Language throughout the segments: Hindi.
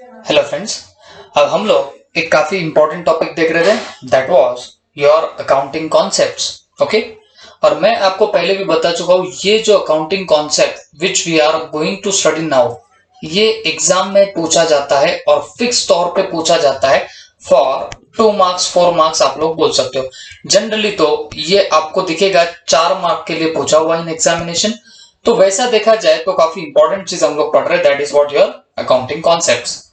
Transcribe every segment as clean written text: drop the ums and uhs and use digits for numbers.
Hello friends. अब हम लोग एक काफी इंपॉर्टेंट टॉपिक देख रहे थे, that was your accounting concepts. Okay, और मैं आपको पहले भी बता चुका हूँ, ये जो accounting concept which we are going to study now, ये एग्जाम में पूछा जाता है और फिक्स तौर पे पूछा जाता है फॉर 2 मार्क्स 4 मार्क्स आप लोग बोल सकते हो। जनरली तो ये आपको दिखेगा 4 मार्क के लिए पूछा हुआ इन एग्जामिनेशन। तो वैसा देखा जाए तो काफी इंपॉर्टेंट चीज हम लोग पढ़ रहे हैं, that is what your accounting concepts.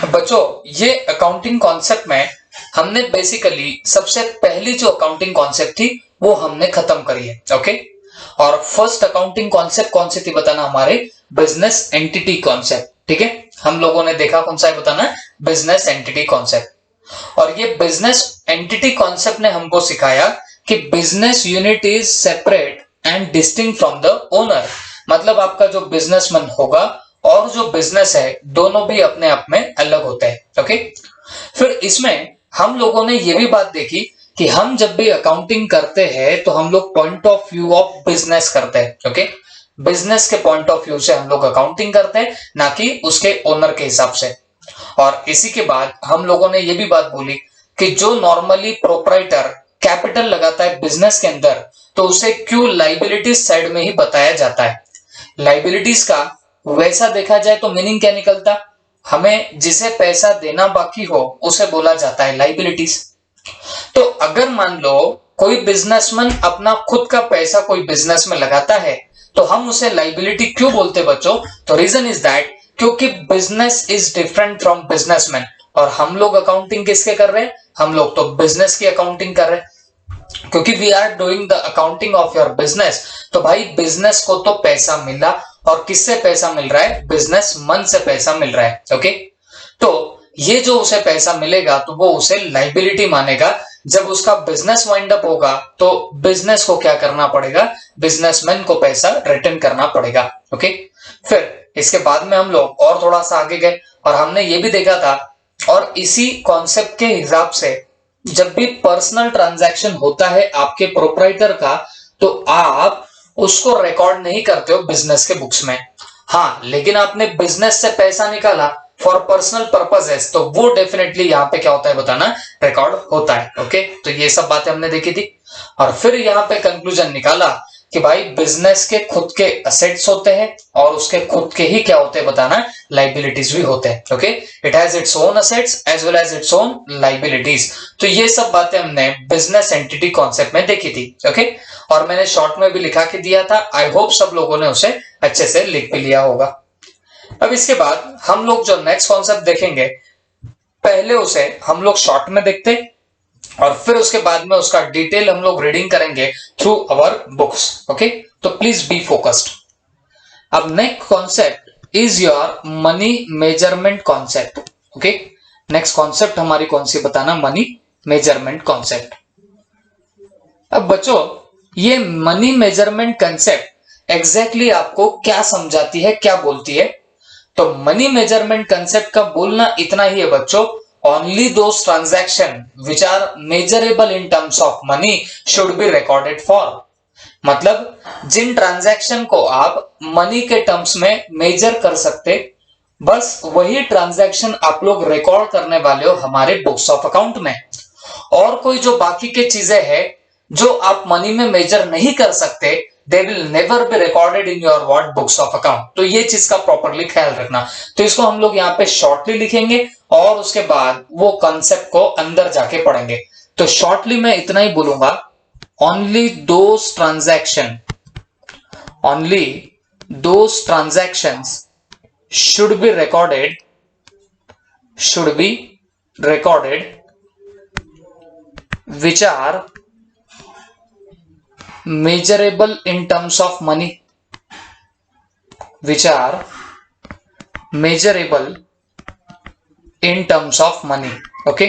बच्चों, ये अकाउंटिंग कॉन्सेप्ट में हमने बेसिकली सबसे पहली जो अकाउंटिंग कॉन्सेप्ट थी वो हमने खत्म करी है। ओके, और फर्स्ट अकाउंटिंग कॉन्सेप्ट कौन सी थी बताना, हमारे बिजनेस एंटिटी कॉन्सेप्ट। ठीक है, हम लोगों ने देखा कौन सा है बताना, बिजनेस एंटिटी कॉन्सेप्ट। और ये बिजनेस एंटिटी कॉन्सेप्ट ने हमको सिखाया कि business unit is separate and distinct from the owner. मतलब आपका जो बिजनेसमैन होगा और जो बिजनेस है दोनों भी अपने आप में अलग होते हैं। ओके, फिर इसमें हम लोगों ने ये भी बात देखी कि हम जब भी अकाउंटिंग करते हैं तो हम लोग point of view of business करते हैं। ओके, बिजनेस के पॉइंट ऑफ व्यू से हम लोग अकाउंटिंग करते हैं, ना कि उसके ओनर के हिसाब से। और इसी के बाद हम लोगों ने ये भी बात बोली कि जो नॉर्मली प्रोप्राइटर कैपिटल लगाता है बिजनेस के अंदर, तो उसे क्यों लाइबिलिटीज साइड में ही बताया जाता है। लाइबिलिटीज का वैसा देखा जाए तो मीनिंग क्या निकलता, हमें जिसे पैसा देना बाकी हो उसे बोला जाता है लाइबिलिटीज। तो अगर मान लो कोई बिजनेसमैन अपना खुद का पैसा कोई बिजनेस में लगाता है तो हम उसे लाइबिलिटी क्यों बोलते बच्चों, तो रीजन इज दैट क्योंकि business is different from businessman. और हम लोग अकाउंटिंग किसके कर रहे हैं, हम लोग तो बिजनेस की अकाउंटिंग कर रहे हैं, क्योंकि we are doing the accounting of your business. तो भाई बिजनेस को तो पैसा मिला, और किससे पैसा मिल रहा है, बिजनेस मन से पैसा मिल रहा है। ओके, तो ये जो उसे पैसा मिलेगा तो वो उसे लाइबिलिटी मानेगा। जब उसका बिजनेस वाइंड अप होगा तो बिजनेस को क्या करना पड़ेगा, बिजनेसमैन को पैसा रिटर्न करना पड़ेगा। ओके, फिर इसके बाद में हम लोग और थोड़ा सा आगे गए और हमने ये भी देखा था, और इसी कॉन्सेप्ट के हिसाब से जब भी पर्सनल ट्रांजैक्शन होता है आपके प्रोप्राइटर का, तो आप उसको रिकॉर्ड नहीं करते हो बिजनेस के बुक्स में। हाँ, लेकिन आपने बिजनेस से पैसा निकाला फॉर पर्सनल पर्पसेस, तो वो डेफिनेटली यहाँ पे क्या होता है बताना, रिकॉर्ड होता है। ओके, तो ये सब बातें हमने देखी थी। और फिर यहाँ पे कंक्लूजन निकाला कि भाई बिजनेस के खुद के असेट्स होते हैं और उसके खुद के ही क्या होते हैं बताना, लाइबिलिटीज भी होते हैं। Okay, it has its own assets as well as its own liabilities. तो ये सब बातें हमने बिजनेस एंटिटी कॉन्सेप्ट में देखी थी। ओके, और मैंने शॉर्ट में भी लिखा के दिया था, आई होप सब लोगों ने उसे अच्छे से लिख भी लिया होगा। अब इसके बाद हम लोग जो नेक्स्ट कॉन्सेप्ट देखेंगे, पहले उसे हम लोग शॉर्ट में देखते और फिर उसके बाद में उसका डिटेल हम लोग रीडिंग करेंगे थ्रू अवर बुक्स। ओके, तो प्लीज बी फोकस्ड। अब next concept is your money measurement concept. Okay, next concept हमारी कौन सी बताना, मनी मेजरमेंट कॉन्सेप्ट। अब बच्चों, ये मनी मेजरमेंट कंसेप्ट एग्जैक्टली आपको क्या समझाती है, क्या बोलती है, तो मनी मेजरमेंट कंसेप्ट का बोलना इतना ही है बच्चों, only those transaction which are measurable in terms of money should be recorded for. मतलब जिन ट्रांजैक्शन को आप मनी के टर्म्स में मेजर कर सकते, बस वही ट्रांजैक्शन आप लोग रिकॉर्ड करने वाले हो हमारे बुक्स ऑफ अकाउंट में। और कोई जो बाकी के चीजें हैं जो आप मनी में मेजर नहीं कर सकते, they will never be recorded in your what books of account. तो ये चीज का प्रॉपरली ख्याल रखना। तो इसको हम लोग यहाँ पे शॉर्टली लिखेंगे और उसके बाद वो कंसेप्ट को अंदर जाके पढ़ेंगे। तो शॉर्टली मैं इतना ही बोलूंगा, only those transactions should be recorded which are measurable in terms of money, which are measurable in terms of money. Okay,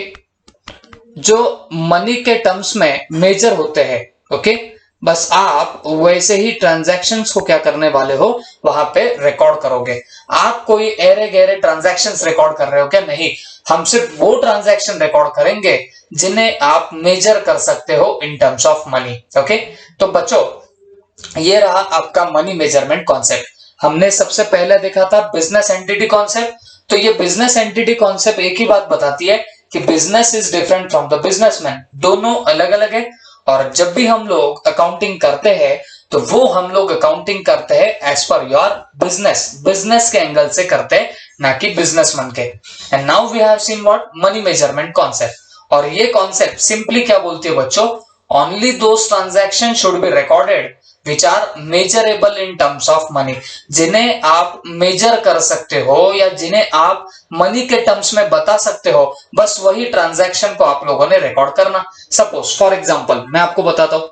जो मनी के टर्म्स में मेजर होते हैं। ओके, बस आप वैसे ही ट्रांजैक्शंस को क्या करने वाले हो, वहां पे रिकॉर्ड करोगे। आप कोई एरे गहरे ट्रांजैक्शंस रिकॉर्ड कर रहे हो क्या, नहीं, हम सिर्फ वो ट्रांजैक्शन रिकॉर्ड करेंगे जिन्हें आप मेजर कर सकते हो इन टर्म्स ऑफ मनी। ओके, तो बच्चों ये रहा आपका मनी मेजरमेंट कॉन्सेप्ट। हमने सबसे पहले देखा था बिजनेस एंटिटी कॉन्सेप्ट, तो ये बिजनेस एंटिटी कॉन्सेप्ट एक ही बात बताती है कि business is different from the businessman, दोनों अलग अलग है। और जब भी हम लोग अकाउंटिंग करते हैं तो वो हम लोग अकाउंटिंग करते हैं as per your business, business के एंगल से करते हैं, ना कि बिजनेसमैन के। And now we have seen what money measurement concept. और ये कॉन्सेप्ट सिंपली क्या बोलती है बच्चों, only those transaction should be recorded which are measurable in terms of money, जिन्हें आप मेजर कर सकते हो या जिन्हें आप मनी के टर्म्स में बता सकते हो, बस वही ट्रांजैक्शन को आप लोगों ने रिकॉर्ड करना। सपोज फॉर एग्जांपल मैं आपको बताता हूं,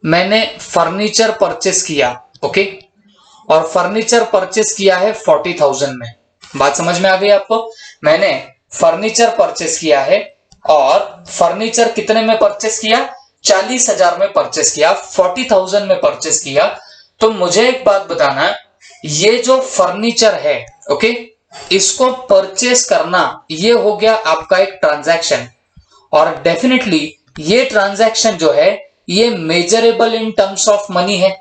मैंने फर्नीचर परचेस किया, ओके, और फर्नीचर परचेस किया है 40,000 में। बात समझ में आ गई आपको? मैंने फर्नीचर परचेस किया है और फर्नीचर कितने में परचेस किया, 40,000 में परचेस किया, 40,000 में परचेस किया। तो मुझे एक बात बताना, ये जो फर्नीचर है, ओके, इसको परचेस करना ये हो गया आपका एक ट्रांजैक्शन। और डेफिनेटली ये ट्रांजैक्शन जो है ये measurable in terms of money है।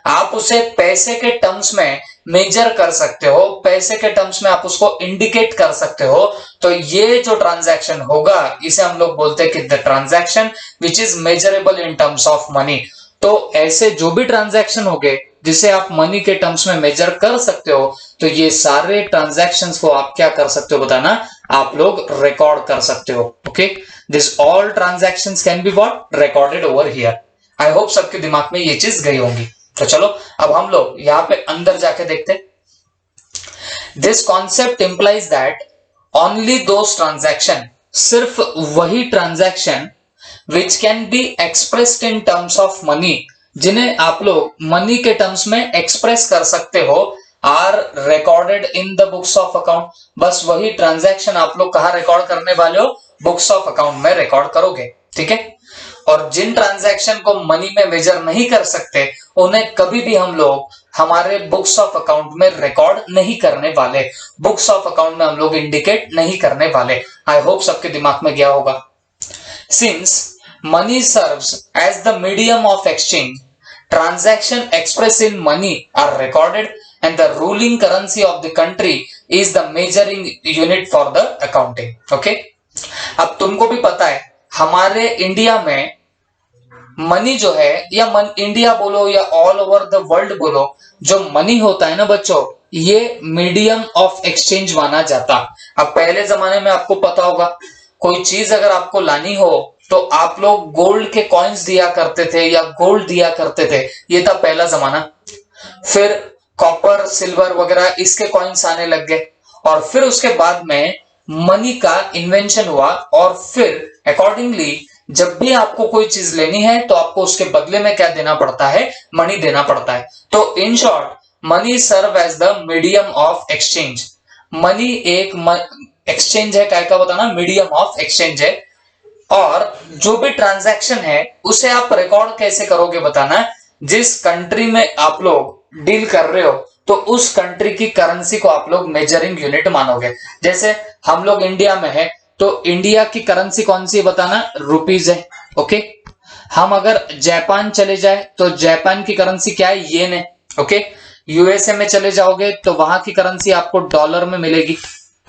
आप उसे पैसे के टर्म्स में मेजर कर सकते हो, पैसे के टर्म्स में आप उसको इंडिकेट कर सकते हो। तो ये जो ट्रांजैक्शन होगा इसे हम लोग बोलते हैं कि the transaction which is measurable in terms of money. तो ऐसे जो भी ट्रांजैक्शन होंगे जिसे आप मनी के टर्म्स में मेजर कर सकते हो, तो ये सारे ट्रांजैक्शंस को आप क्या कर सकते हो बताना, आप लोग रिकॉर्ड कर सकते हो। Okay, this all transactions can be what recorded over here. I hope सबके दिमाग में ये चीज गई होंगी। तो चलो अब हम लोग यहां पे अंदर जाके देखते हैं। This concept implies that only those transaction, सिर्फ वही transaction which can be expressed in terms of money, जिन्हें आप लोग मनी के टर्म्स में एक्सप्रेस कर सकते हो, are recorded in the books of account. बस वही ट्रांजैक्शन आप लोग कहां रिकॉर्ड करने वाले हो, बुक्स ऑफ अकाउंट में रिकॉर्ड करोगे। ठीक है, और जिन ट्रांजैक्शन को मनी में मेजर नहीं कर सकते उन्हें कभी भी हम लोग हमारे बुक्स ऑफ अकाउंट में रिकॉर्ड नहीं करने वाले, बुक्स ऑफ अकाउंट में हम लोग इंडिकेट नहीं करने वाले। आई होप सबके दिमाग में गया होगा। Since money serves as the medium of exchange, transaction expressed in money are recorded and the ruling currency of the country is the measuring unit for the accounting. Okay, अब तुमको भी पता है हमारे इंडिया में मनी जो है, या इंडिया बोलो या ऑल ओवर द वर्ल्ड बोलो, जो मनी होता है ना बच्चों, ये मीडियम ऑफ एक्सचेंज माना जाता। अब पहले जमाने में आपको पता होगा, कोई चीज अगर आपको लानी हो तो आप लोग गोल्ड के कॉइन्स दिया करते थे या गोल्ड दिया करते थे, ये था पहला जमाना। फिर कॉपर सिल्वर वगैरह इसके कॉइन्स आने लग गए, और फिर उसके बाद में मनी का इन्वेंशन हुआ, और फिर अकॉर्डिंगली जब भी आपको कोई चीज लेनी है तो आपको उसके बदले में क्या देना पड़ता है, मनी देना पड़ता है। तो in short money serve as the medium of exchange. Money एक एक्सचेंज है, क्या का बताना, मीडियम ऑफ एक्सचेंज है। और जो भी ट्रांजैक्शन है उसे आप रिकॉर्ड कैसे करोगे बताना, जिस कंट्री में आप लोग डील कर रहे हो तो उस कंट्री की करेंसी को आप लोग मेजरिंग यूनिट मानोगे। जैसे हम लोग इंडिया में है तो इंडिया की करेंसी कौन सी है बताना, रुपीज है। ओके, हम अगर जापान चले जाए तो जापान की करेंसी क्या है, येन है। ओके, यूएसए में चले जाओगे तो वहां की करेंसी आपको डॉलर में मिलेगी।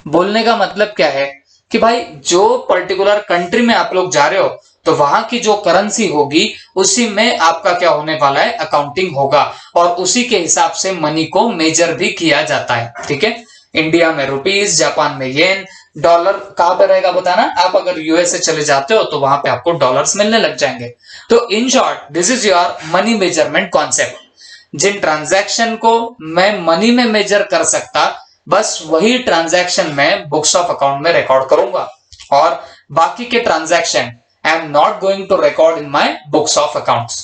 बोलने का मतलब क्या है कि भाई जो पर्टिकुलर कंट्री में आप लोग जा रहे हो तो वहां की जो करेंसी होगी उसी में आपका क्या होने वाला है, अकाउंटिंग होगा, और उसी के हिसाब से मनी को मेजर भी किया जाता है। ठीक है, इंडिया में रुपीज, जापान में येन, डॉलर कहां पे रहेगा बताना, आप अगर यूएसए चले जाते हो तो वहां पे आपको डॉलर्स मिलने लग जाएंगे। तो in short this is your money measurement concept. जिन ट्रांजैक्शन को मैं मनी में मेजर कर सकता, बस वही ट्रांजैक्शन मैं बुक्स ऑफ अकाउंट में रिकॉर्ड करूंगा, और बाकी के transaction I am not going to record in my books of accounts.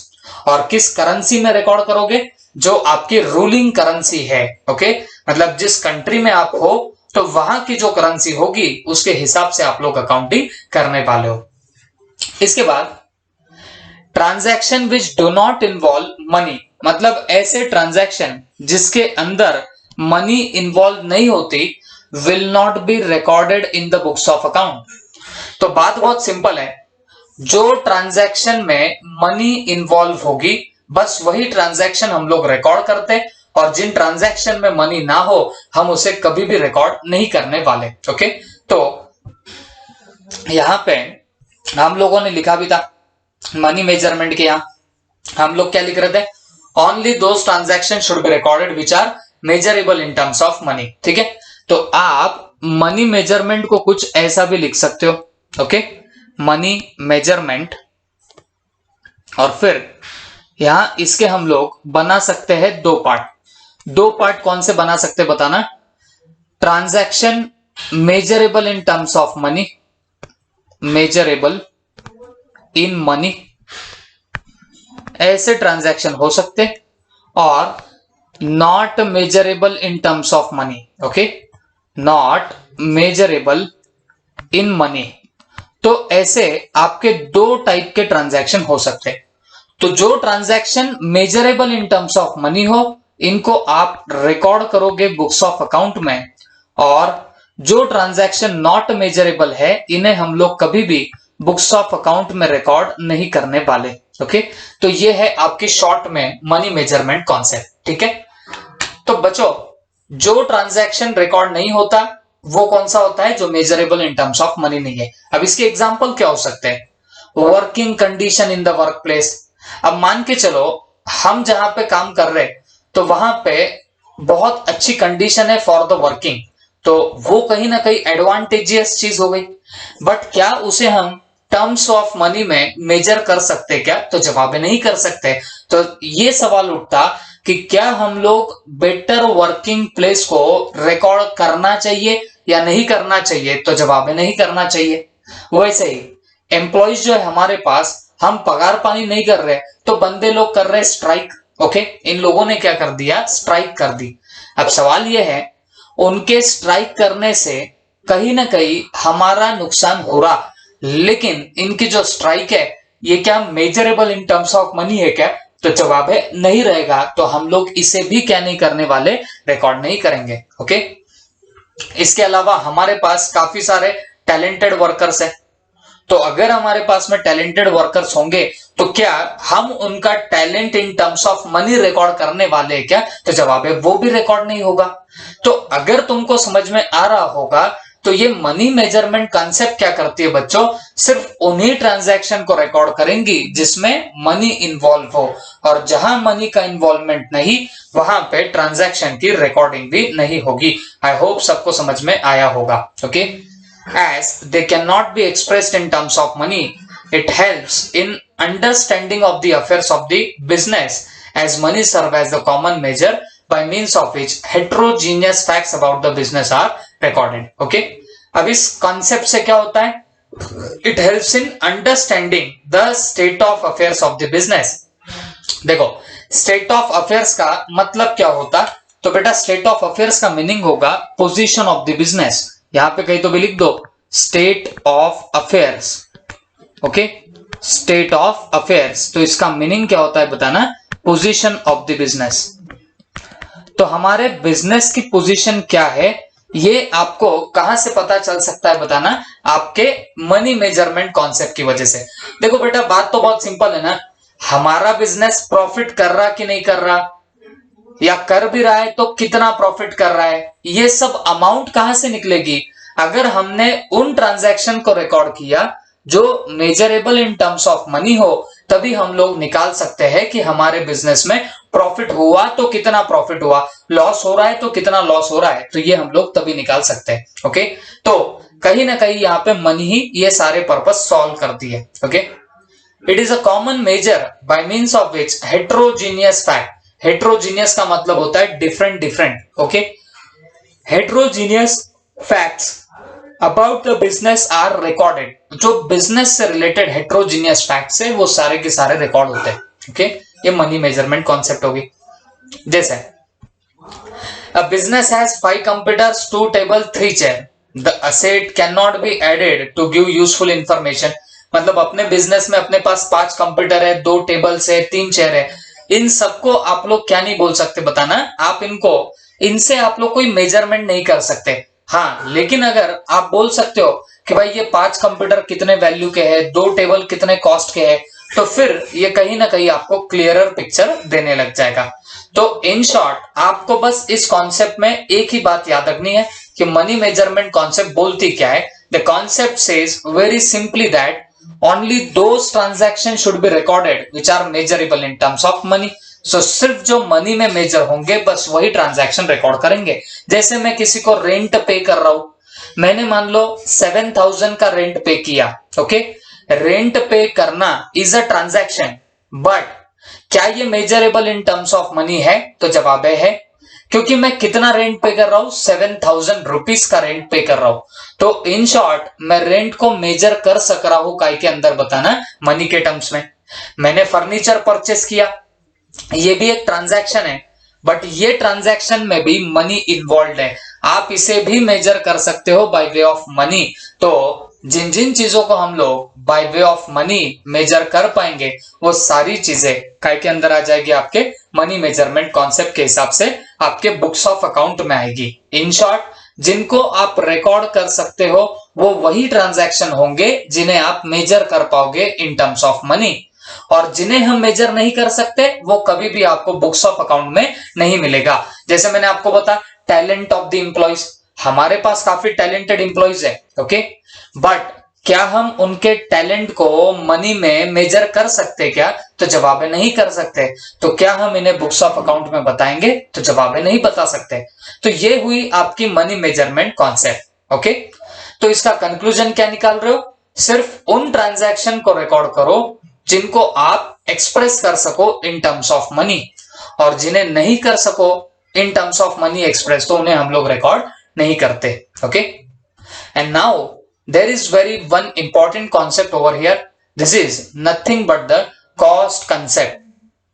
और किस करेंसी में रिकॉर्ड करोगे, जो आपकी रूलिंग करेंसी है। ओके, मतलब जिस कंट्री में आप हो तो वहां की जो करेंसी होगी उसके हिसाब से आप लोग अकाउंटिंग करने वाले हो। इसके बाद transaction which do not involve money, मतलब ऐसे ट्रांजैक्शन जिसके अंदर मनी इन्वॉल्व नहीं होती, will not B recorded in the books of account. तो बात बहुत सिंपल है, जो ट्रांजैक्शन में मनी इन्वॉल्व होगी बस वही ट्रांजैक्शन हम लोग रिकॉर्ड करते, और जिन ट्रांजैक्शन में मनी ना हो हम उसे कभी भी रिकॉर्ड नहीं करने वाले। ओके, तो यहां पे हम लोगों ने लिखा भी था मनी मेजरमेंट के, यहां हम लोग क्या लिख रहे थे, only those transaction should be recorded which are measurable in terms of money. ठीक है, तो आप मनी मेजरमेंट को कुछ ऐसा भी लिख सकते हो। ओके, मनी मेजरमेंट, और फिर यहां इसके हम लोग बना सकते हैं दो पार्ट कौन से बना सकते बताना, transaction measurable in terms of money, measurable in money, ऐसे ट्रांजैक्शन हो सकते, और not measurable in terms of money. Okay, not measurable in money, तो ऐसे आपके दो टाइप के ट्रांजैक्शन हो सकते। तो जो transaction measurable in terms of money हो इनको आप रिकॉर्ड करोगे बुक्स ऑफ अकाउंट में, और जो ट्रांजैक्शन नॉट मेजरेबल है इन्हें हम लोग कभी भी बुक्स ऑफ अकाउंट में रिकॉर्ड नहीं करने वाले। ओके, तो ये है आपकी शॉर्ट में मनी मेजरमेंट कॉन्सेप्ट। ठीक है, तो बच्चों जो ट्रांजैक्शन रिकॉर्ड नहीं होता वो कौन सा होता है, जो measurable in terms of money नहीं है। अब इसके एग्जांपल क्या हो सकते हैं, working condition in the work place. अब मान के चलो हम जहां पे काम कर रहे तो वहां पे बहुत अच्छी कंडीशन है फॉर द वर्किंग, तो वो कहीं ना कहीं एडवांटेजियस चीज हो गई, बट क्या उसे हम टर्म्स ऑफ मनी में मेजर कर सकते क्या, तो जवाब नहीं कर सकते। तो ये सवाल उठता कि क्या हम लोग बेटर वर्किंग प्लेस को रिकॉर्ड करना चाहिए या नहीं करना चाहिए, तो जवाब नहीं करना चाहिए। वैसे ही एम्प्लॉइज जो है हमारे पास, हम पगार पानी नहीं कर रहे तो बंदे लोग कर रहे स्ट्राइक। ओके, इन लोगों ने क्या कर दिया, स्ट्राइक कर दी। अब सवाल यह है उनके स्ट्राइक करने से कहीं ना कहीं हमारा नुकसान हो रहा, लेकिन इनकी जो स्ट्राइक है ये क्या measurable in terms of money है क्या, तो जवाब है नहीं रहेगा। तो हम लोग इसे भी क्या नहीं करने वाले, रिकॉर्ड नहीं करेंगे। ओके, इसके अलावा हमारे पास काफी सारे टैलेंटेड वर्कर्स है, तो अगर हमारे पास में टैलेंटेड वर्कर्स होंगे तो क्या हम उनका talent in terms of money record करने वाले हैं क्या, तो जवाब है वो भी रिकॉर्ड नहीं होगा। तो अगर तुमको समझ में आ रहा होगा तो ये मनी मेजरमेंट कॉन्सेप्ट क्या करती है बच्चों, सिर्फ उन्हीं ट्रांजैक्शन को रिकॉर्ड करेंगी जिसमें मनी इन्वॉल्व हो, और जहां मनी का इन्वॉल्वमेंट नहीं वहां पे ट्रांजैक्शन की रिकॉर्डिंग भी नहीं होगी। आई होप सबको समझ में आया होगा। Okay, as they cannot be expressed in terms of money, it helps in understanding of the affairs of the business, as money serve as the common measure by means of which heterogeneous facts about the business are recorded. Okay, अब इस concept से क्या होता है, it helps in understanding the state of affairs of the business। देखो state of affairs का मतलब क्या होता, तो बेटा state of affairs का मीनिंग होगा position of the business। यहां पे कहीं तो भी लिख दो state of affairs. Okay, state of affairs, तो इसका मीनिंग क्या होता है बताना, पोजीशन ऑफ द बिजनेस। तो हमारे बिजनेस की पोजीशन क्या है ये आपको कहां से पता चल सकता है बताना, आपके मनी मेजरमेंट कॉन्सेप्ट की वजह से। देखो बेटा बात तो बहुत सिंपल है ना, हमारा बिजनेस प्रॉफिट कर रहा कि नहीं कर रहा, या कर भी रहा है तो कितना प्रॉफिट कर रहा है, ये सब अमाउंट कहां से निकलेगी, अगर हमने उन ट्रांजैक्शन को रिकॉर्ड किया जो measurable in terms of money हो, तभी हम लोग निकाल सकते हैं कि हमारे बिजनेस में प्रॉफिट हुआ तो कितना प्रॉफिट हुआ, लॉस हो रहा है तो कितना लॉस हो रहा है, तो ये हम लोग तभी निकाल सकते हैं। ओके, तो कहीं ना कहीं यहाँ पे मनी ही ये सारे पर्पस सॉल्व करती है। Okay, it is a common measure by means of which heterogeneous fact, heterogeneous का मतलब होता है different different. Okay, heterogeneous facts about the business are recorded, जो बिजनेस से रिलेटेड हेट्रोजीनियस फैक्ट्स है वो सारे के सारे रिकॉर्ड होते हैं। ओके, ये मनी मेजरमेंट कॉन्सेप्ट होगी। जैसे a business has 5 computers, 2 tables, 3 chairs, the asset cannot be added to give useful information। मतलब अपने बिजनेस में अपने पास 5 कंप्यूटर है, 2 टेबल्स है, 3 चेयर है, इन सबको आप लोग क्या नहीं बोल सकते बताना, आप इनसे आप लोग कोई मेजरमेंट नहीं कर सकते। हाँ, लेकिन अगर आप बोल सकते हो कि भाई ये 5 कंप्यूटर कितने वैल्यू के हैं, 2 टेबल कितने कॉस्ट के हैं, तो फिर ये कहीं ना कहीं आपको क्लियरर पिक्चर देने लग जाएगा। तो इन शॉर्ट आपको बस इस कॉन्सेप्ट में एक ही बात याद रखनी है कि मनी मेजरमेंट कॉन्सेप्ट बोलती क्या है। The concept says very simply that only those transaction should be recorded which are measurable in terms of money. So सिर्फ जो मनी में मेजर होंगे बस वही ट्रांजैक्शन रिकॉर्ड करेंगे। जैसे मैं किसी को रेंट पे कर रहा हूं, मैंने मान लो 7,000 का रेंट पे किया, ओके। रेंट पे करना इज अ ट्रांजैक्शन, बट क्या ये measurable in terms of money है? तो जवाब है, क्योंकि मैं कितना रेंट पे कर रहा हूं, 7,000 रुपीज का रेंट पे कर रहा हूं। तो इन शॉर्ट मैं रेंट को मेजर कर सक रहा हूं, काय के अंदर बताना, मनी के टर्म्स में। मैंने फर्नीचर परचेस किया, ये भी एक ट्रांजैक्शन है, बट ये ट्रांजैक्शन में भी मनी इन्वॉल्व है। आप इसे भी मेजर कर सकते हो बाय वे ऑफ मनी। तो जिन जिन चीजों को हम लोग by way of money measure कर पाएंगे वो सारी चीजें काय के अंदर आ जाएगी, आपके मनी मेजरमेंट कॉन्सेप्ट के हिसाब से आपके बुक्स ऑफ अकाउंट में आएगी। इन शॉर्ट जिनको आप रिकॉर्ड कर सकते हो वो वही ट्रांजैक्शन होंगे जिन्हें आप मेजर कर पाओगे इन टर्म्स ऑफ मनी, और जिन्हें हम मेजर नहीं कर सकते वो कभी भी आपको बुक्स ऑफ अकाउंट में नहीं मिलेगा। जैसे मैंने आपको बताया टैलेंट ऑफ द एम्प्लॉइज, हमारे पास काफी टैलेंटेड एम्प्लॉइज है, ओके, बट क्या हम उनके टैलेंट को मनी में मेजर कर सकते क्या? तो जवाब है नहीं कर सकते। तो क्या हम इन्हें बुक्स ऑफ अकाउंट में बताएंगे? तो जवाब है नहीं बता सकते। तो ये हुई आपकी मनी मेजरमेंट कॉन्सेप्ट, ओके। तो इसका कंक्लूजन क्या निकाल रहे हो? सिर्फ उन ट्रांजैक्शन को रिकॉर्ड करो जिनको आप एक्सप्रेस कर सको इन टर्म्स ऑफ मनी, और जिन्हें नहीं कर सको in terms of money express तो उन्हें हम लोग रिकॉर्ड नहीं करते, okay. And now there is very one important concept over here, this is nothing but the cost concept,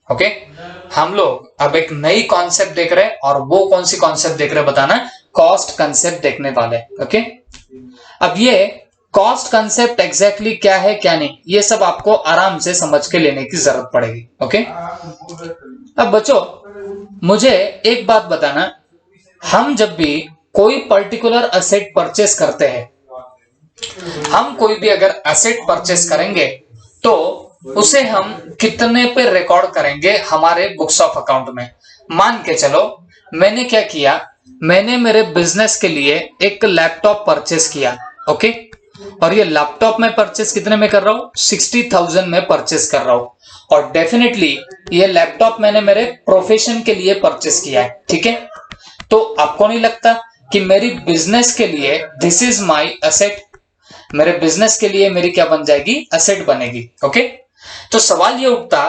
okay. हम लोग अब एक नई कॉन्सेप्ट देख रहे हैं, और वो कौन सी कॉन्सेप्ट देख रहे हैं बताना, कॉस्ट कंसेप्ट देखने वाले, ओके। अब ये कॉस्ट कंसेप्ट एग्जैक्टली क्या है क्या नहीं, ये सब आपको आराम से समझ के लेने की जरूरत पड़ेगी, ओके। अब बच्चों मुझे एक बात बताना, हम जब भी कोई पर्टिकुलर असेट परचेस करते हैं, हम कोई भी अगर असेट परचेस करेंगे तो उसे हम कितने पे रिकॉर्ड करेंगे हमारे बुक्स ऑफ अकाउंट में। मान के चलो मैंने क्या किया, मैंने मेरे बिजनेस के लिए एक लैपटॉप परचेस किया, ओके, और ये लैपटॉप में परचेस कितने में कर रहा हूं, 60,000 में परचेस कर रहा हूं, और डेफिनेटली ये लैपटॉप मैंने मेरे प्रोफेशन के लिए परचेस किया है, ठीक है। तो आपको नहीं लगता कि मेरी बिजनेस के लिए दिस इज माय असेट, मेरे बिजनेस के लिए मेरी क्या बन जाएगी, असेट बनेगी, ओके। तो सवाल ये उठता,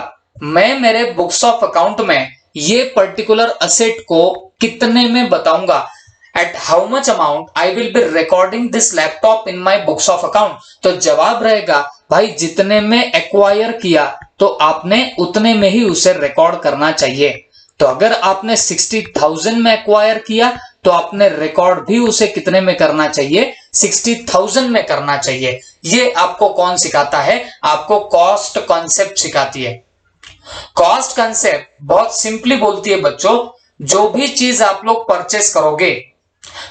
मैं मेरे बुक्स ऑफ अकाउंट में ये पर्टिकुलर असेट को कितने में बताऊंगा, at how much amount I will be recording this laptop in my books of account। तो जवाब रहेगा भाई जितने में एक्वायर किया तो आपने उतने में ही उसे रिकॉर्ड करना चाहिए। तो अगर आपने 60,000 में एक्वायर किया तो आपने रिकॉर्ड भी उसे कितने में करना चाहिए, 60,000 में करना चाहिए। ये आपको कौन सिखाता है, आपको कॉस्ट कॉन्सेप्ट सिखाती है। कॉस्ट कॉन्सेप्ट बहुत सिंपली बोलती है बच्चों, जो भी चीज आप लोग परचेस करोगे,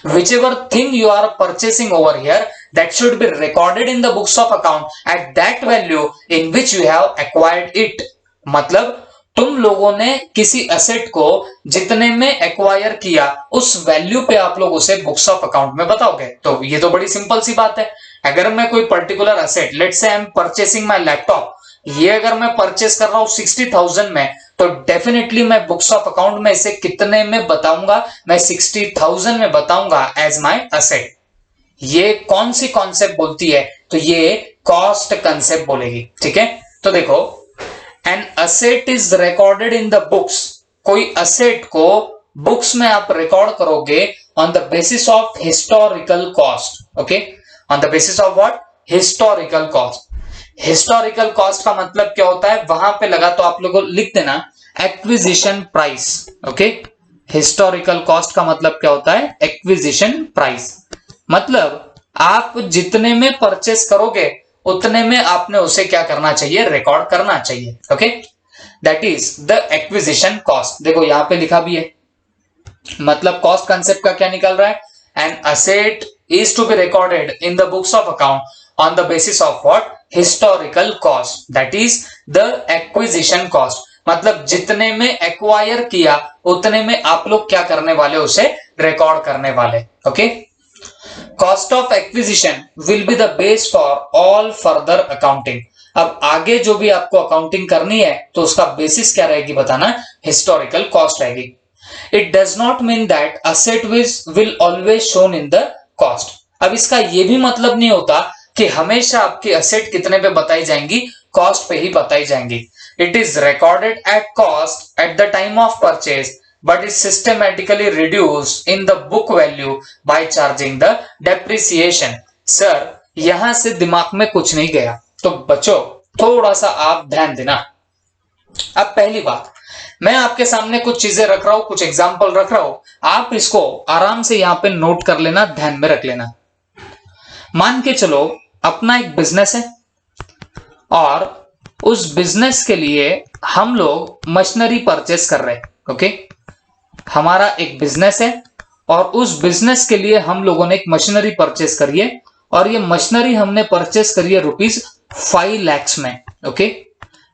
whichever thing you are purchasing over here, that should be recorded in the books of account at that value in which you have acquired it। मतलब तुम लोगों ने किसी असेट को जितने में एक्वायर किया उस वैल्यू पे आप लोग उसे बुक्स ऑफ अकाउंट में बताओगे। तो ये तो बड़ी सिंपल सी बात है। अगर मैं कोई particular asset, let's say I am purchasing my laptop, ये अगर मैं परचेस कर रहा हूं 60,000 में, तो डेफिनेटली मैं बुक्स ऑफ अकाउंट में इसे कितने में बताऊंगा, मैं 60,000 में बताऊंगा एज माय असेट। ये कौन सी कॉन्सेप्ट बोलती है, तो ये कॉस्ट कंसेप्ट बोलेगी, ठीक है। तो देखो, N asset is recorded in the books, कोई असेट को बुक्स में आप रिकॉर्ड करोगे on the basis of historical cost, okay, on the basis of what, historical cost. Historical cost का मतलब क्या होता है, वहां पे लगा तो आप लोगों को लिख देना acquisition price, okay. Historical cost का मतलब क्या होता है, एक्विजिशन प्राइस। मतलब आप जितने में परचेस करोगे उतने में आपने उसे क्या करना चाहिए, रिकॉर्ड करना चाहिए, okay. That is the acquisition cost. देखो यहां पे लिखा भी है, मतलब कॉस्ट कंसेप्ट का क्या निकल रहा है, an asset is to be recorded in the books of account on the basis of what, historical cost, that is the acquisition cost। मतलब जितने में एक्वायर किया उतने में आप लोग क्या करने वाले, उसे रिकॉर्ड करने वाले। Okay, cost of acquisition will be the base for all further accounting. अब आगे जो भी आपको अकाउंटिंग करनी है तो उसका बेसिस क्या रहेगी बताना, हिस्टोरिकल कॉस्ट रहेगी। It does not mean that asset will always shown in the cost. अब इसका यह भी मतलब नहीं होता कि हमेशा आपकी असेट कितने पे बताई जाएंगी, कॉस्ट पे ही बताई जाएंगी। It is recorded at cost at the time of purchase but is systematically reduced in the book value by charging the depreciation। Sir यहां से दिमाग में कुछ नहीं गया तो बच्चों थोड़ा सा आप ध्यान देना। अब पहली बात, मैं आपके सामने कुछ चीजें रख रहा हूं, कुछ एग्जांपल रख रहा हूं, आप इसको आराम से यहां पे नोट कर लेना, ध्यान में रख लेना। मान के चलो अपना एक बिजनेस है और उस बिजनेस के लिए हम लोग मशीनरी परचेस कर रहे हैं। ओके, हमारा एक बिजनेस है और उस बिजनेस के लिए हम लोगों ने एक मशीनरी परचेस करी है और ये मशीनरी हमने परचेस करी है ₹5 लाख में। ओके,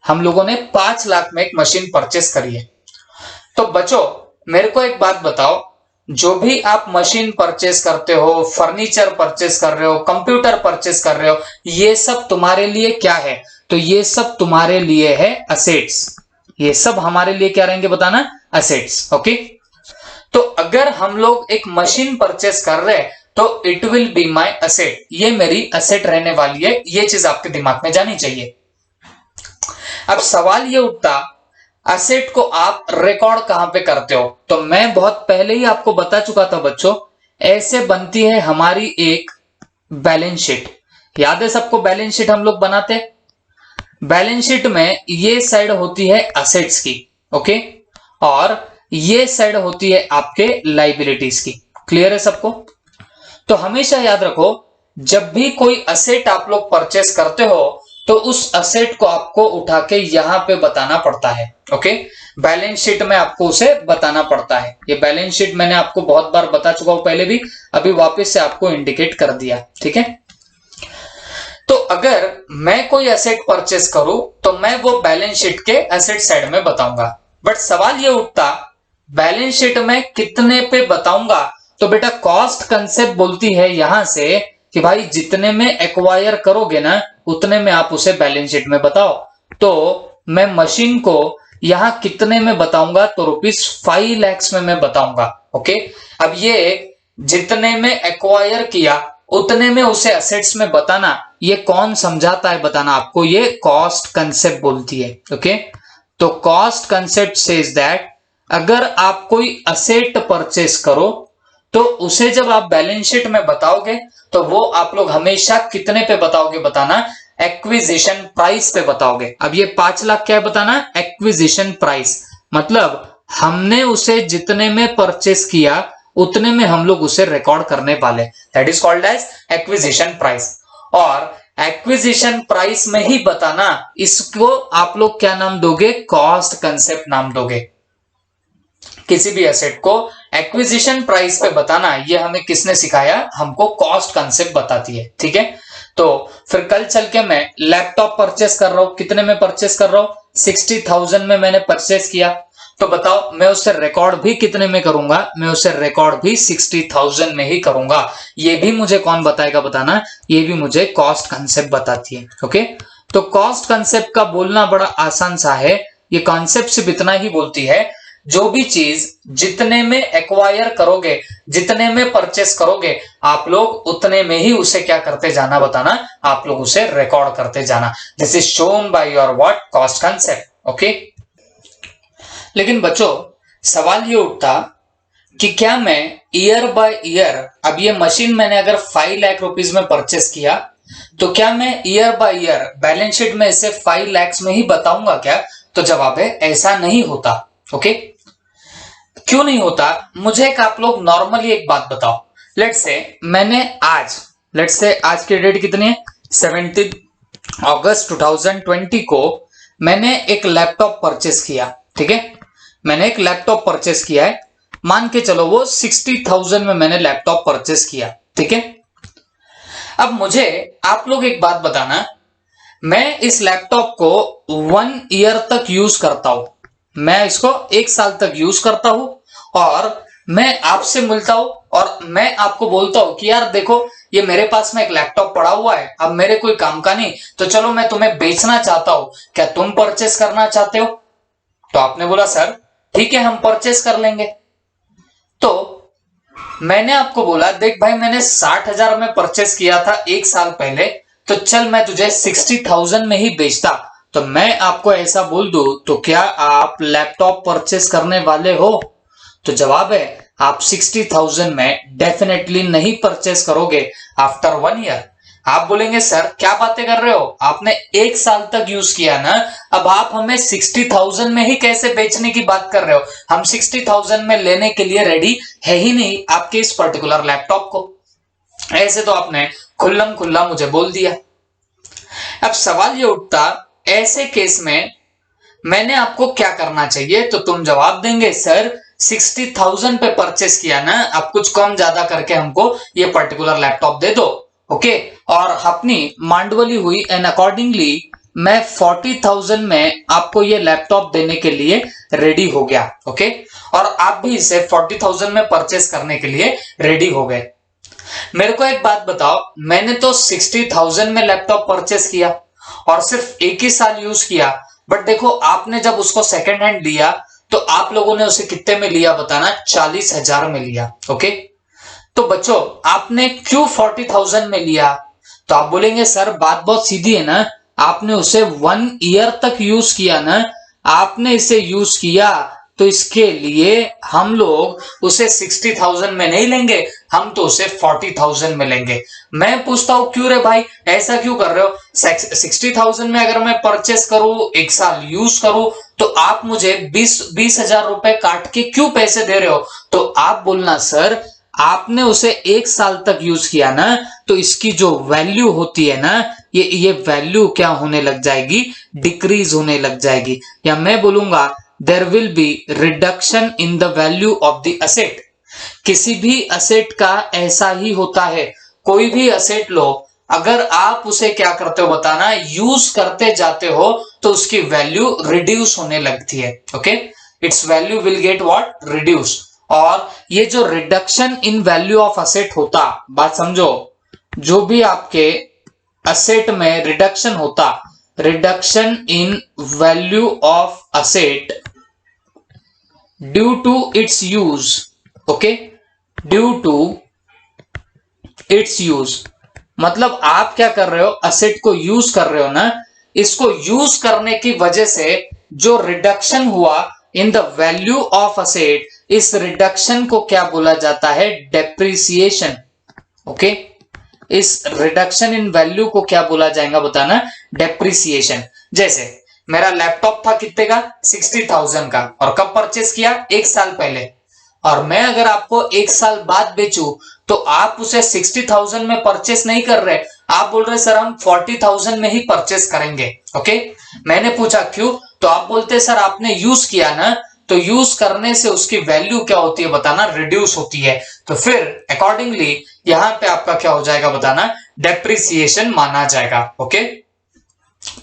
हम लोगों ने 5 लाख में एक मशीन परचेस करी है। तो बच्चों मेरे को एक बात बताओ, जो भी आप मशीन परचेस करते हो, फर्नीचर परचेस कर रहे हो, कंप्यूटर परचेस कर रहे हो, ये सब तुम्हारे लिए क्या है? तो ये सब तुम्हारे लिए है असेट्स। ये सब हमारे लिए क्या रहेंगे बताना, असेट्स। ओके, तो अगर हम लोग एक मशीन परचेस कर रहे हैं तो it will be my asset, ये मेरी असेट रहने वाली है। ये चीज आपके दिमाग में जानी चाहिए। अब सवाल ये उठता, असेट को आप रिकॉर्ड कहां पे करते हो? तो मैं बहुत पहले ही आपको बता चुका था बच्चों, ऐसे बनती है हमारी एक बैलेंस शीट। याद है सबको बैलेंस शीट हम लोग बनाते हैं? बैलेंस शीट में ये साइड होती है असेट्स की, ओके, और ये साइड होती है आपके लाइबिलिटीज की। क्लियर है सबको? तो हमेशा याद रखो, जब भी कोई असेट आप लोग परचेस करते हो तो उस असेट को आपको उठा के यहां पे बताना पड़ता है। ओके, बैलेंस शीट में आपको उसे बताना पड़ता है। ये बैलेंस शीट मैंने आपको बहुत बार बता चुका हूं पहले भी, अभी वापस से आपको इंडिकेट कर दिया। ठीक है, तो अगर मैं कोई असेट परचेस करूं तो मैं वो बैलेंस शीट के असेट साइड में बताऊंगा। बट सवाल ये उठता, बैलेंस शीट में कितने पे बताऊंगा? तो बेटा कॉस्ट कंसेप्ट बोलती है यहां से कि भाई जितने में एक्वायर करोगे ना उतने में आप उसे बैलेंस शीट में बताओ। तो मैं मशीन को यहां कितने में बताऊंगा? तो ₹5 लाख में मैं बताऊंगा। ओके, अब ये जितने में एक्वायर किया उतने में उसे असेट्स में बताना, ये कौन समझाता है बताना आपको? ये कॉस्ट कंसेप्ट बोलती है। ओके, तो कॉस्ट कंसेप्ट सेज दैट अगर आप कोई असेट परचेस करो तो उसे जब आप बैलेंस शीट में बताओगे तो वो आप लोग हमेशा कितने पे बताओगे बताना? एक्विजिशन प्राइस पे बताओगे। अब ये 5 लाख क्या है बताना? एक्विजिशन प्राइस, मतलब हमने उसे जितने में परचेस किया उतने में हम लोग उसे रिकॉर्ड करने वाले, that is called as acquisition price. और एक्विजिशन प्राइस में ही बताना, इसको आप लोग क्या नाम दोगे? कॉस्ट कंसेप्ट नाम दोगे। किसी भी एसेट को एक्विजिशन प्राइस पे बताना, ये हमें किसने सिखाया? हमको कॉस्ट कंसेप्ट बताती है। ठीक है, तो फिर कल चल के मैं लैपटॉप परचेस कर रहा हूं, कितने में परचेस कर रहा हूं? 60,000 में मैंने परचेस किया। तो बताओ मैं उससे रिकॉर्ड भी कितने में करूंगा? मैं उससे रिकॉर्ड भी 60,000 में ही करूंगा। ये भी मुझे कौन बताएगा बताना? ये भी मुझे कॉस्ट कंसेप्ट बताती है। ओके, तो कॉस्ट कंसेप्ट का बोलना बड़ा आसान सा है। ये कॉन्सेप्ट सिर्फ इतना ही बोलती है, जो भी चीज जितने में एक्वायर करोगे, जितने में परचेस करोगे, आप लोग उतने में ही उसे क्या करते जाना बताना? आप लोग उसे रिकॉर्ड करते जाना। This is shown by your what? Cost concept. Okay, लेकिन बच्चों सवाल ये उठता कि क्या मैं ईयर बाय ईयर, अब ये मशीन मैंने अगर 5 लाख रुपीस में परचेस किया तो क्या मैं year by year balance sheet में इसे 5 लाख में ही बताऊंगा क्या? तो जवाब है ऐसा नहीं होता। ओके, क्यों नहीं होता? मुझे एक आप लोग नॉर्मली एक बात बताओ। लेट्स से मैंने आज की डेट कितनी है? 17 अगस्त 2020 को मैंने एक लैपटॉप परचेस किया। ठीक है, मैंने एक लैपटॉप परचेस किया है, मान के चलो वो 60,000 में मैंने लैपटॉप परचेस किया। ठीक है, अब मुझे आप लोग एक बात बताना, मैं इस लैपटॉप को 1 ईयर तक यूज करता हूं, मैं इसको 1 साल तक यूज करता हूं और मैं आपसे मिलता हूं और मैं आपको बोलता हूं कि यार देखो ये मेरे पास में एक लैपटॉप पड़ा हुआ है, अब मेरे कोई काम का नहीं, तो चलो मैं तुम्हें बेचना चाहता हूं, क्या तुम परचेस करना चाहते हो? तो आपने बोला सर ठीक है हम परचेस कर लेंगे। तो मैंने आपको बोला देख भाई मैंने 60,000 में परचेस किया था 1 साल पहले, तो चल मैं तुझे 60,000 में ही बेचता। तो मैं आपको ऐसा बोल दूं तो क्या आप लैपटॉप परचेस करने वाले हो? तो जवाब है आप 60,000 में डेफिनेटली नहीं परचेस करोगे आफ्टर 1 ईयर। आप बोलेंगे सर क्या बातें कर रहे हो, आपने 1 साल तक यूज किया ना, अब आप हमें 60,000 में ही कैसे बेचने की बात कर रहे हो? हम 60,000 में लेने के लिए रेडी है ही नहीं आपके इस पर्टिकुलर लैपटॉप को। ऐसे तो आपने खुल्लम खुल्ला मुझे बोल दिया। अब सवाल ये उठता ऐसे केस में मैंने आपको क्या करना चाहिए? तो तुम जवाब देंगे सर 60,000 पे परचेस किया ना, अब कुछ कम ज्यादा करके हमको ये पर्टिकुलर लैपटॉप दे दो। ओके, और अपनी मांडवली हुई एंड अकॉर्डिंगली मैं 40,000 में आपको ये लैपटॉप देने के लिए रेडी हो गया। ओके, और आप भी इसे 40,000 में परचेस करने के लिए रेडी हो गए। मेरे को एक बात बताओ, मैंने तो 60,000 में लैपटॉप परचेस किया और सिर्फ 1 ही साल यूज किया, बट देखो आपने जब उसको सेकेंड हैंड लिया तो आप लोगों ने उसे कितने में लिया बताना? 40,000 में लिया। ओके, तो बच्चों आपने क्यों 40,000 में लिया? तो आप बोलेंगे सर बात बहुत सीधी है ना, आपने उसे 1 ईयर तक यूज किया ना, आपने इसे यूज किया तो इसके लिए हम लोग उसे 60,000 में नहीं लेंगे, हम तो उसे 40,000 में लेंगे। मैं पूछता हूं क्यों रे भाई, ऐसा क्यों कर रहे हो? 60,000 में अगर मैं परचेस करूं 1 साल यूज करूं तो आप मुझे 20,000 रुपए काट के क्यों पैसे दे रहे हो? तो आप बोलना सर आपने उसे 1 साल तक यूज किया ना, तो इसकी जो वैल्यू होती है ना, ये वैल्यू क्या होने लग जाएगी? डिक्रीज होने लग जाएगी, या मैं बोलूंगा there will be reduction in the value of the asset. किसी भी असेट का ऐसा ही होता है, कोई भी असेट लो, अगर आप उसे क्या करते हो बताना, यूज करते जाते हो तो उसकी वैल्यू रिड्यूस होने लगती है। Okay, it's value will get what? Reduce. और ये जो reduction in value of asset होता, बात समझो, जो भी आपके असेट में रिडक्शन होता, reduction in value of asset due to its use. Okay, due to its use मतलब आप क्या कर रहे हो? असेट को यूज कर रहे हो ना, इसको यूज करने की वजह से जो रिडक्शन हुआ इन द वैल्यू ऑफ असेट, इस रिडक्शन को क्या बोला जाता है? डेप्रिसिएशन। ओके, इस रिडक्शन इन वैल्यू को क्या बोला जाएगा बताना? डेप्रिसिएशन। जैसे मेरा लैपटॉप था कितने का? 60,000 का, और कब परचेस किया? 1 साल पहले, और मैं अगर आपको 1 साल बाद बेचूं तो आप उसे 60,000 में परचेस नहीं कर रहे, आप बोल रहे सर हम 40,000 में ही परचेस करेंगे। ओके, मैंने पूछा क्यों? तो आप बोलते सर आपने यूज किया ना, तो यूज करने से उसकी वैल्यू क्या होती है बताना? रिड्यूस होती है। तो फिर अकॉर्डिंगली यहां पे आपका क्या हो जाएगा बताना? डेप्रिसिएशन माना जाएगा। ओके,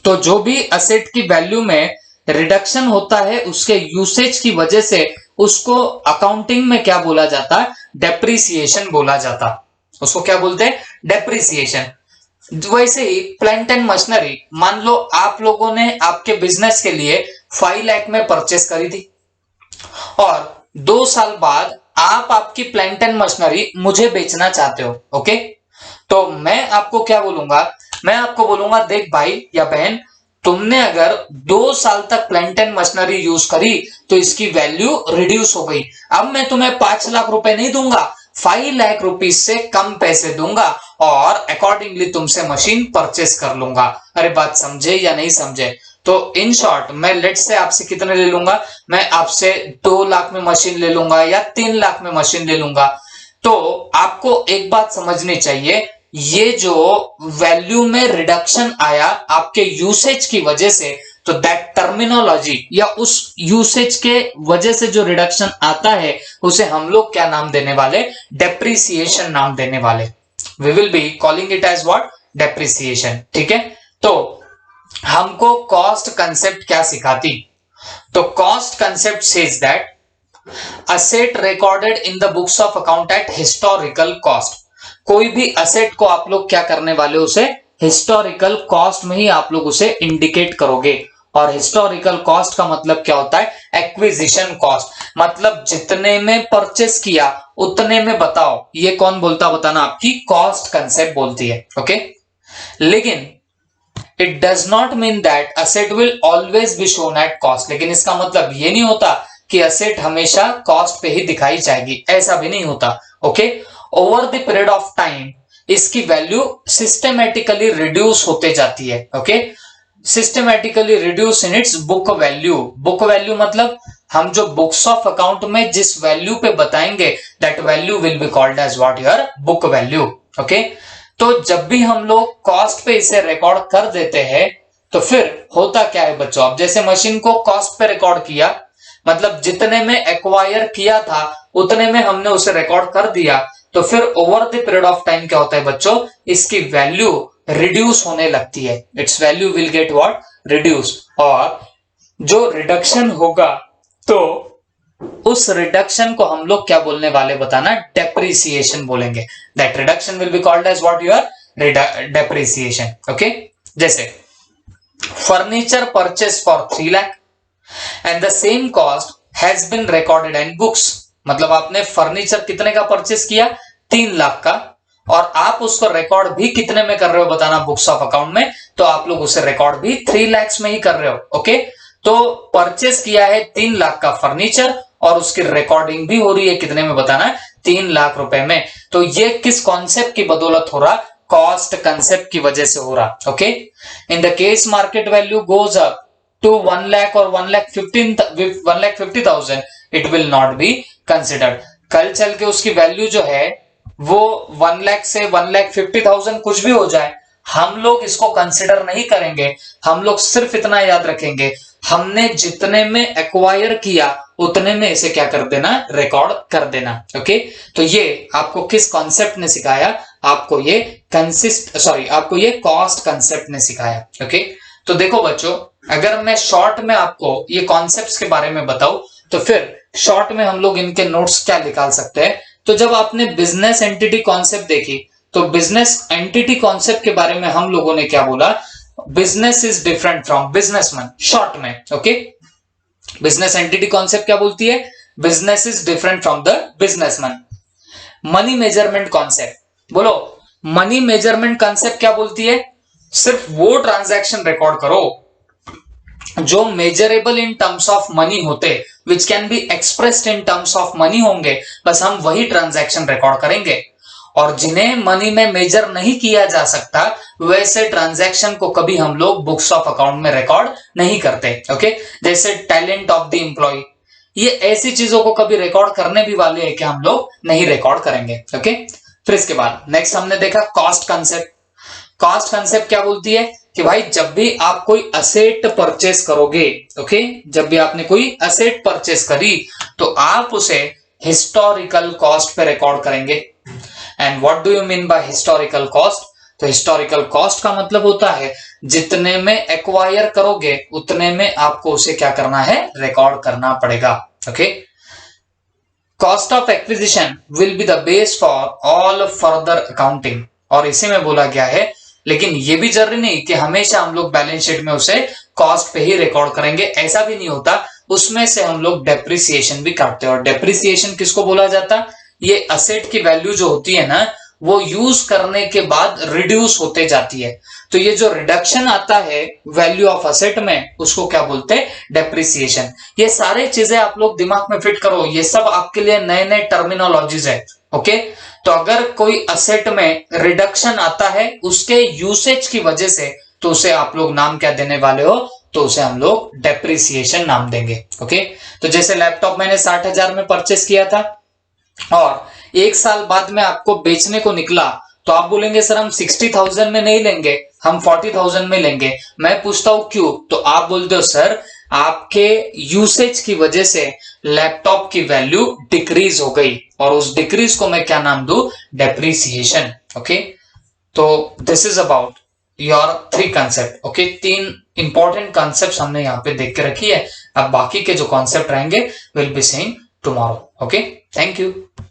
तो जो भी असेट की वैल्यू में रिडक्शन होता है उसके यूसेज की वजह से उसको अकाउंटिंग में क्या बोला जाता? डेप्रिसिएशन बोला जाता। उसको क्या बोलते हैं? डेप्रिसिएशन। वैसे ही प्लांट एंड मशीनरी, मान लो आप लोगों ने आपके बिजनेस के लिए 5 लाख में परचेस करी थी और 2 साल बाद आप आपकी प्लांट एंड मशीनरी मुझे बेचना चाहते हो। ओके, तो मैं आपको क्या बोलूंगा? मैं आपको बोलूंगा देख भाई या बहन, तुमने अगर 2 साल तक प्लांट एंड मशीनरी यूज करी तो इसकी वैल्यू रिड्यूस हो गई, अब मैं तुम्हें 5 लाख रुपए नहीं दूंगा, 5 लाख रुपीज से कम पैसे दूंगा और अकॉर्डिंगली तुमसे मशीन परचेस कर लूंगा। अरे बात समझे या नहीं समझे? तो इन शॉर्ट मैं लेट से आपसे कितने ले लूंगा? मैं आपसे 2 लाख में मशीन ले लूंगा या 3 लाख में मशीन ले लूंगा। तो आपको एक बात समझनी चाहिए, ये जो वैल्यू में रिडक्शन आया आपके यूसेज की वजह से, तो दैट टर्मिनोलॉजी या उस यूसेज के वजह से जो रिडक्शन आता है उसे हम लोग क्या नाम देने वाले? डेप्रिसिएशन नाम देने वाले। We will be calling it as what? Depreciation. ठीक है, तो हमको कॉस्ट कंसेप्ट क्या सिखाती? तो cost concept says that asset recorded in the books of account at historical cost. कोई भी असेट को आप लोग क्या करने वाले हो, उसे हिस्टोरिकल कॉस्ट में ही आप लोग उसे इंडिकेट करोगे। और हिस्टोरिकल कॉस्ट का मतलब क्या होता है, एक्विजिशन कॉस्ट, मतलब जितने में परचेस किया उतने में बताओ। ये कौन बोलता बताना, आपकी कॉस्ट कंसेप्ट बोलती है। ओके, लेकिन it does not mean that asset will always be shown at cost. लेकिन इसका मतलब ये नहीं होता कि असेट हमेशा कॉस्ट पे ही दिखाई जाएगी, ऐसा भी नहीं होता। Okay, over the period of time इसकी वैल्यू सिस्टमेटिकली रिड्यूस होते जाती है। Okay, systematically reduce in its book value. Book value मतलब हम जो बुक्स ऑफ अकाउंट में जिस वैल्यू पे बताएंगे that value will be called as what, your book value. Okay, तो जब भी हम लोग कॉस्ट पे इसे रिकॉर्ड कर देते हैं तो फिर होता क्या है बच्चों, अब जैसे मशीन को कॉस्ट पे रिकॉर्ड किया, मतलब जितने में एक्वायर किया था उतने में हमने उसे रिकॉर्ड कर दिया, तो फिर over the period of time क्या होता है बच्चों, इसकी वैल्यू रिड्यूस होने लगती है। It's value will get what, reduce. और जो रिडक्शन होगा तो उस रिडक्शन को हम लोग क्या बोलने वाले बताना, डेप्रिसिएशन बोलेंगे। That reduction will be called as what, your depreciation. Okay, जैसे furniture purchase for 3 lakh and the same cost has been recorded in books. मतलब आपने फर्नीचर कितने का परचेस किया, 3 लाख का, और आप उसको रिकॉर्ड भी कितने में कर रहे हो बताना, बुक्स ऑफ अकाउंट में, तो आप लोग उसे रिकॉर्ड भी 3 लाख में ही कर रहे हो। ओके, तो परचेस किया है 3 लाख का फर्नीचर और उसकी रिकॉर्डिंग भी हो रही है कितने में बताना है, 3 लाख रुपए में। तो ये किस कॉन्सेप्ट की बदौलत हो रहा, कॉस्ट कंसेप्ट की वजह से हो रहा। Okay, in the case market value goes up to 1 lakh और 1,50,000 it will not be considered. कल चल के उसकी वैल्यू जो है वो 1 लाख से 1,50,000 कुछ भी हो जाए, हम लोग इसको कंसिडर नहीं करेंगे। हम लोग सिर्फ इतना याद रखेंगे, हमने जितने में एक्वायर किया उतने में इसे क्या कर देना, रिकॉर्ड कर देना। ओके, तो ये आपको किस कॉन्सेप्ट ने सिखाया, आपको ये आपको ये कॉस्ट कंसेप्ट ने सिखाया। ओके, तो देखो बच्चों, अगर मैं शॉर्ट में आपको ये कॉन्सेप्ट्स के बारे में बताऊं तो फिर शॉर्ट में हम लोग इनके नोट्स क्या निकाल सकते हैं। तो जब आपने बिजनेस एंटिटी कॉन्सेप्ट देखी तो बिजनेस एंटिटी कॉन्सेप्ट के बारे में हम लोगों ने क्या बोला, business is different from businessman, short में। ओके, बिजनेस एंटिटी कॉन्सेप्ट क्या बोलती है, business is different from the businessman. Money measurement concept, बोलो मनी मेजरमेंट कॉन्सेप्ट क्या बोलती है, सिर्फ वो ट्रांजैक्शन रिकॉर्ड करो जो measurable in terms of money होते, which can be expressed in terms of money होंगे, बस हम वही ट्रांजैक्शन रिकॉर्ड करेंगे। और जिन्हें मनी में मेजर नहीं किया जा सकता वैसे ट्रांजैक्शन को कभी हम लोग बुक्स ऑफ अकाउंट में रिकॉर्ड नहीं करते। ओके, जैसे टैलेंट ऑफ द एम्प्लॉय, ये ऐसी चीजों को कभी रिकॉर्ड करने भी वाले हैं कि हम लोग नहीं रिकॉर्ड करेंगे। ओके, फिर इसके बाद नेक्स्ट हमने देखा कॉस्ट कंसेप्ट। कॉस्ट कंसेप्ट क्या बोलती है कि भाई जब भी आप कोई असेट परचेस करोगे, ओके, जब भी आपने कोई असेट परचेस करी तो आप उसे हिस्टोरिकल कॉस्ट पे रिकॉर्ड करेंगे। And what do you mean by historical cost, तो हिस्टोरिकल कॉस्ट का मतलब होता है जितने में एक्वायर करोगे उतने में आपको उसे क्या करना है, रिकॉर्ड करना पड़ेगा। Okay, cost of acquisition will be the base for all further accounting, और इसी में बोला गया है, लेकिन ये भी जरूरी नहीं कि हमेशा हम लोग बैलेंस शीट में उसे कॉस्ट पे ही रिकॉर्ड करेंगे, ऐसा भी नहीं होता। उसमें से हम लोग डेप्रिसिएशन भी करते हैं। और डेप्रिसिएशन किसको बोला जाता, ये असेट की वैल्यू जो होती है ना वो यूज करने के बाद रिड्यूस होते जाती है। तो ये जो रिडक्शन आता है वैल्यू ऑफ असेट में उसको क्या बोलते हैं, डेप्रिसिएशन। ये सारे चीजें आप लोग दिमाग में फिट करो, ये सब आपके लिए नए नए टर्मिनोलॉजीज है। ओके, तो अगर कोई असेट में रिडक्शन आता है उसके यूसेज की वजह से तो उसे आप लोग नाम क्या देने वाले हो, तो उसे हम लोग डेप्रिसिएशन नाम देंगे। ओके, तो जैसे लैपटॉप मैंने 60,000 में परचेस किया था और 1 साल बाद में आपको बेचने को निकला तो आप बोलेंगे सर हम 60,000 में नहीं लेंगे, हम 40,000 में लेंगे। मैं पूछता हूं क्यों, तो आप बोलते हो सर आपके यूसेज की वजह से लैपटॉप की वैल्यू डिक्रीज हो गई, और उस डिक्रीज को मैं क्या नाम दूं, डेप्रिसिएशन। ओके, तो this is about your 3 concept. Okay, 3 important concept हमने यहाँ पे देख के रखी है। अब बाकी के जो कॉन्सेप्ट रहेंगे will be saying tomorrow. Okay, thank you.